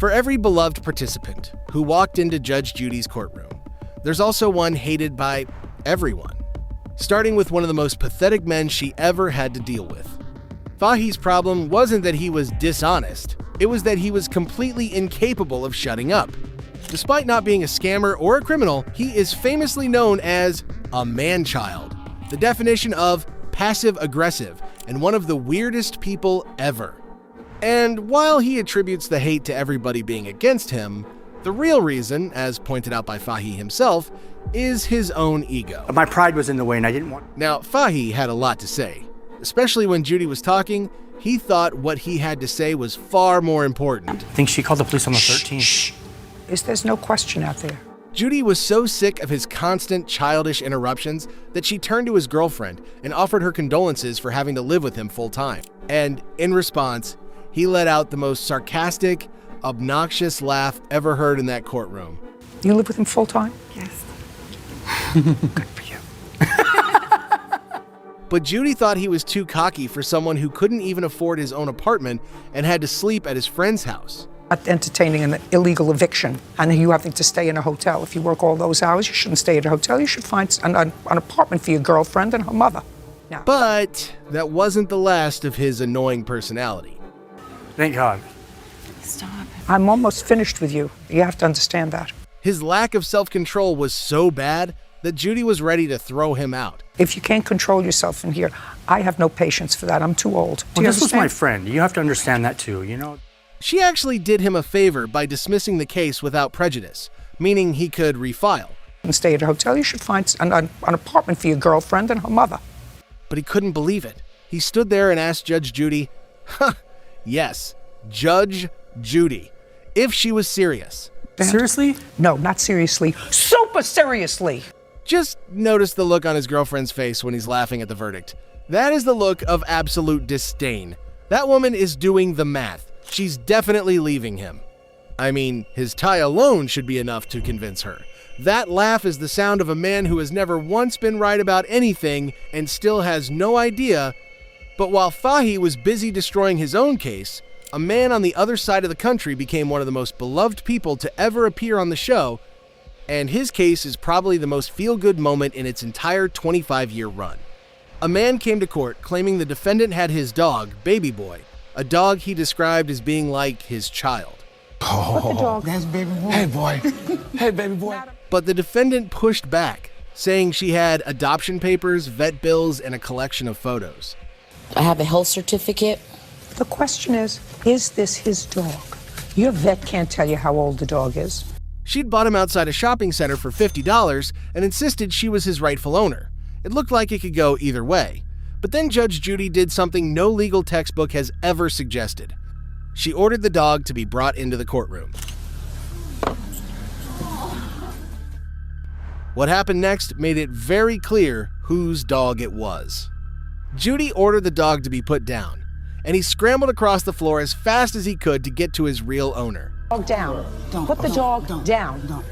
For every beloved participant who walked into Judge Judy's courtroom, there's also one hated by everyone, starting with one of the most pathetic men she ever had to deal with. Fahi's problem wasn't that he was dishonest, it was that he was completely incapable of shutting up. Despite not being a scammer or a criminal, he is famously known as a man-child, the definition of passive-aggressive and one of the weirdest people ever. And while he attributes the hate to everybody being against him, the real reason, as pointed out by Fahi himself, is his own ego. My pride was in the way and I didn't want... Now, Fahi had a lot to say. Especially when Judy was talking, he thought what he had to say was far more important. I think she called the police on the 13th. There's no question out there. Judy was so sick of his constant childish interruptions that she turned to his girlfriend and offered her condolences for having to live with him full time. And in response, he let out the most sarcastic, obnoxious laugh ever heard in that courtroom. You live with him full time? Yes. Good for you. But Judy thought he was too cocky for someone who couldn't even afford his own apartment and had to sleep at his friend's house. Not entertaining an illegal eviction and you having to stay in a hotel. If you work all those hours, you shouldn't stay at a hotel. You should find an apartment for your girlfriend and her mother. Now. But that wasn't the last of his annoying personality. Thank God. Stop. I'm almost finished with you. You have to understand that. His lack of self-control was so bad that Judy was ready to throw him out. If you can't control yourself in here, I have no patience for that. I'm too old. Well, this was my friend. You have to understand that too, you know? She actually did him a favor by dismissing the case without prejudice, meaning he could refile. And stay at a hotel, you should find an apartment for your girlfriend and her mother. But he couldn't believe it. He stood there and asked Judge Judy, yes, Judge Judy, if she was serious. Seriously? No, not seriously. Super seriously. Just notice the look on his girlfriend's face when he's laughing at the verdict. That is the look of absolute disdain. That woman is doing the math. She's definitely leaving him. I mean, his tie alone should be enough to convince her. That laugh is the sound of a man who has never once been right about anything and still has no idea. But while Fahi was busy destroying his own case, a man on the other side of the country became one of the most beloved people to ever appear on the show, and his case is probably the most feel-good moment in its entire 25-year run. A man came to court claiming the defendant had his dog, Baby Boy, a dog he described as being like his child. Oh, That's Baby Boy. Hey, boy. Hey, baby boy. But the defendant pushed back, saying she had adoption papers, vet bills, and a collection of photos. I have a health certificate. The question is this his dog? Your vet can't tell you how old the dog is. She'd bought him outside a shopping center for $50 and insisted she was his rightful owner. It looked like it could go either way. But then Judge Judy did something no legal textbook has ever suggested. She ordered the dog to be brought into the courtroom. What happened next made it very clear whose dog it was. Judy ordered the dog to be put down, and he scrambled across the floor as fast as he could to get to his real owner. Dog down. Put the dog down.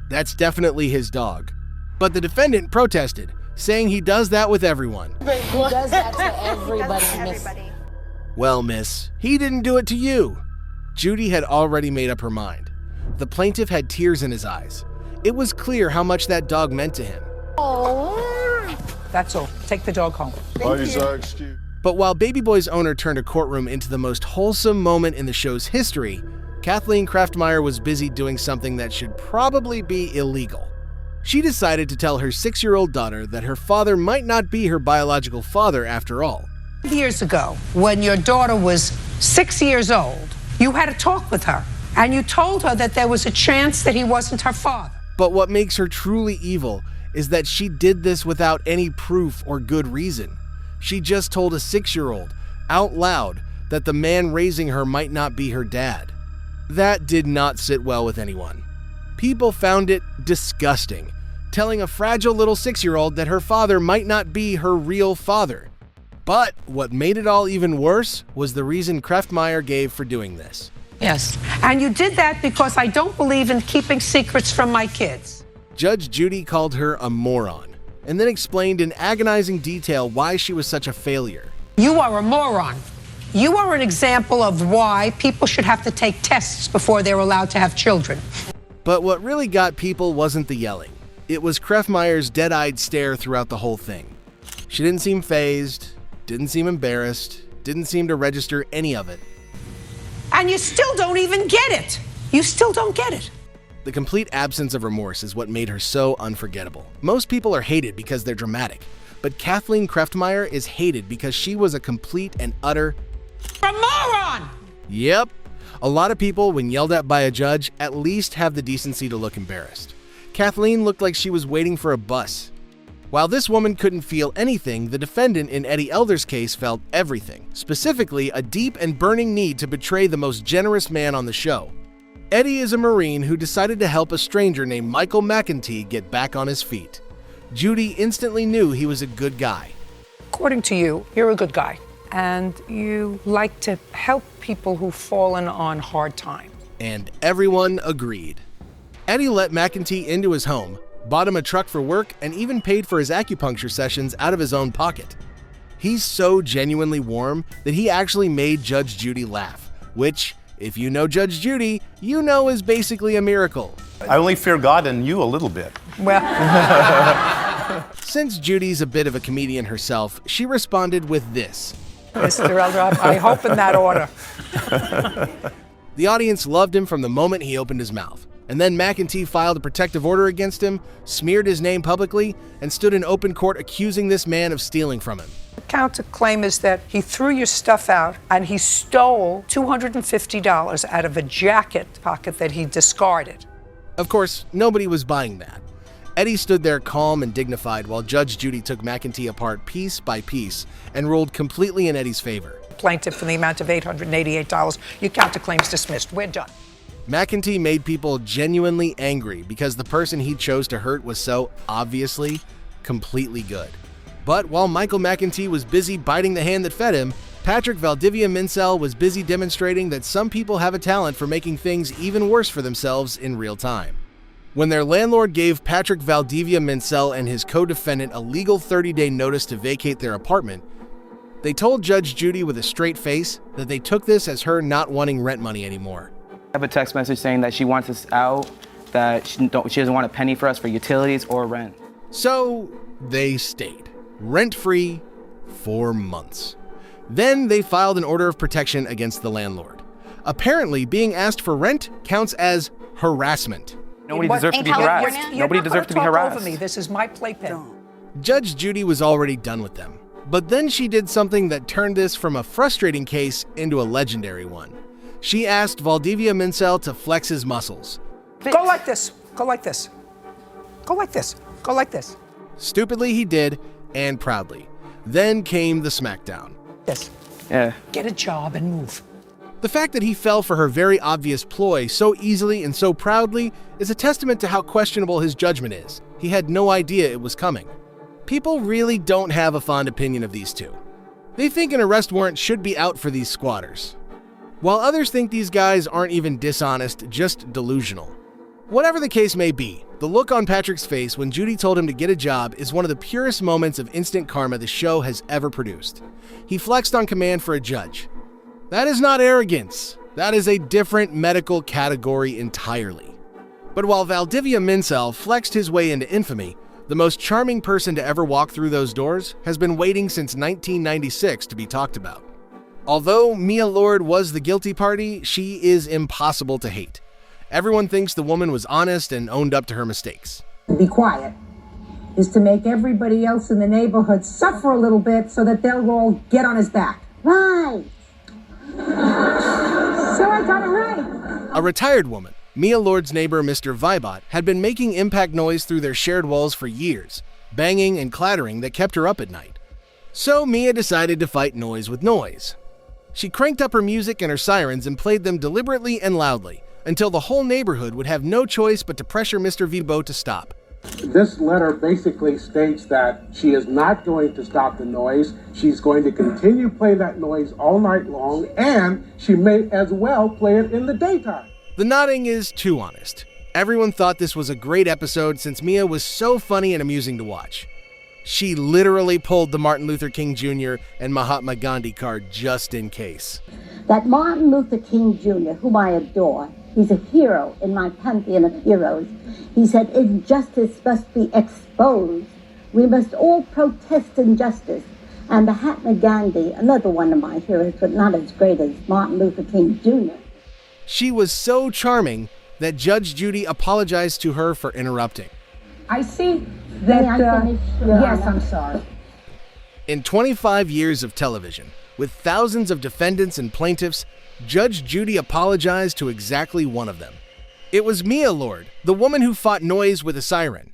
That's definitely his dog. But the defendant protested, saying he does that with everyone. He does that to everybody, miss. Well, miss, he didn't do it to you. Judy had already made up her mind. The plaintiff had tears in his eyes. It was clear how much that dog meant to him. That's all. Take the dog home. But while Baby Boy's owner turned a courtroom into the most wholesome moment in the show's history, Kathleen Kraftmeyer was busy doing something that should probably be illegal. She decided to tell her 6-year-old daughter that her father might not be her biological father after all. Years ago, when your daughter was 6 years old, you had a talk with her, and you told her that there was a chance that he wasn't her father. But what makes her truly evil is that she did this without any proof or good reason. She just told a 6-year-old, out loud, that the man raising her might not be her dad. That did not sit well with anyone. People found it disgusting, telling a fragile little 6-year-old that her father might not be her real father. But what made it all even worse was the reason Kraftmeyer gave for doing this. Yes. And you did that because I don't believe in keeping secrets from my kids. Judge Judy called her a moron, and then explained in agonizing detail why she was such a failure. You are a moron. You are an example of why people should have to take tests before they're allowed to have children. But what really got people wasn't the yelling. It was KFMer's dead-eyed stare throughout the whole thing. She didn't seem fazed, didn't seem embarrassed, didn't seem to register any of it. And you still don't even get it. You still don't get it. The complete absence of remorse is what made her so unforgettable. Most people are hated because they're dramatic, but Kathleen KFMer is hated because she was a complete and utter A moron! Yep. A lot of people, when yelled at by a judge, at least have the decency to look embarrassed. Kathleen looked like she was waiting for a bus. While this woman couldn't feel anything, the defendant in Eddie Elder's case felt everything, specifically a deep and burning need to betray the most generous man on the show. Eddie is a Marine who decided to help a stranger named Michael McEntee get back on his feet. Judy instantly knew he was a good guy. According to you, you're a good guy. And you like to help people who've fallen on hard times. And everyone agreed. Eddie let McEntee into his home, bought him a truck for work, and even paid for his acupuncture sessions out of his own pocket. He's so genuinely warm that he actually made Judge Judy laugh, which, if you know Judge Judy, you know is basically a miracle. I only fear God and you a little bit. Well, Since Judy's a bit of a comedian herself, she responded with this. Mr. Elder, I hope in that order. The audience loved him from the moment he opened his mouth. And then McEntee filed a protective order against him, smeared his name publicly, and stood in open court accusing this man of stealing from him. The counterclaim is that he threw your stuff out and he stole $250 out of a jacket pocket that he discarded. Of course, nobody was buying that. Eddie stood there calm and dignified while Judge Judy took McEntee apart piece by piece and ruled completely in Eddie's favor. Plaintiff for the amount of $888. Your counterclaim's dismissed. We're done. McEntee made people genuinely angry because the person he chose to hurt was so obviously completely good. But while Michael McEntee was busy biting the hand that fed him, Patrick Valdivia Menel was busy demonstrating that some people have a talent for making things even worse for themselves in real time. When their landlord gave Patrick Valdivia Menel and his co-defendant a legal 30-day notice to vacate their apartment, they told Judge Judy with a straight face that they took this as her not wanting rent money anymore. I have a text message saying that she wants us out, that she doesn't want a penny for us for utilities or rent. So they stayed, rent-free, for months. Then they filed an order of protection against the landlord. Apparently, being asked for rent counts as harassment. Nobody deserves to be harassed. Nobody deserves to be harassed. Over me. This is my playpen. Judge Judy was already done with them. But then she did something that turned this from a frustrating case into a legendary one. She asked Valdivia Menel to flex his muscles. Go like this. Go like this. Go like this. Go like this. Stupidly he did, and proudly. Then came the smackdown. This. Yeah. Get a job and move. The fact that he fell for her very obvious ploy so easily and so proudly is a testament to how questionable his judgment is. He had no idea it was coming. People really don't have a fond opinion of these two. They think an arrest warrant should be out for these squatters, while others think these guys aren't even dishonest, just delusional. Whatever the case may be, the look on Patrick's face when Judy told him to get a job is one of the purest moments of instant karma the show has ever produced. He flexed on command for a judge. That is not arrogance. That is a different medical category entirely. But while Valdivia Menel flexed his way into infamy, the most charming person to ever walk through those doors has been waiting since 1996 to be talked about. Although Mia Lord was the guilty party, she is impossible to hate. Everyone thinks the woman was honest and owned up to her mistakes. Be quiet is to make everybody else in the neighborhood suffer a little bit so that they'll all get on his back. Right. So I got it right. A retired woman, Mia Lord's neighbor Mr. Vibot, had been making impact noise through their shared walls for years, banging and clattering that kept her up at night. So Mia decided to fight noise with noise. She cranked up her music and her sirens and played them deliberately and loudly, until the whole neighborhood would have no choice but to pressure Mr. Vibot to stop. This letter basically states that she is not going to stop the noise. She's going to continue playing that noise all night long, and she may as well play it in the daytime. The nodding is too honest. Everyone thought this was a great episode since Mia was so funny and amusing to watch. She literally pulled the Martin Luther King Jr. and Mahatma Gandhi card just in case. That Martin Luther King Jr., whom I adore, he's a hero in my pantheon of heroes. He said, injustice must be exposed. We must all protest injustice. And Mahatma Gandhi, another one of my heroes, but not as great as Martin Luther King Jr. She was so charming that Judge Judy apologized to her for interrupting. I see that. May I finish, Your yes, Honor? I'm sorry. In 25 years of television, with thousands of defendants and plaintiffs, Judge Judy apologized to exactly one of them. It was Mia Lord, the woman who fought noise with a siren.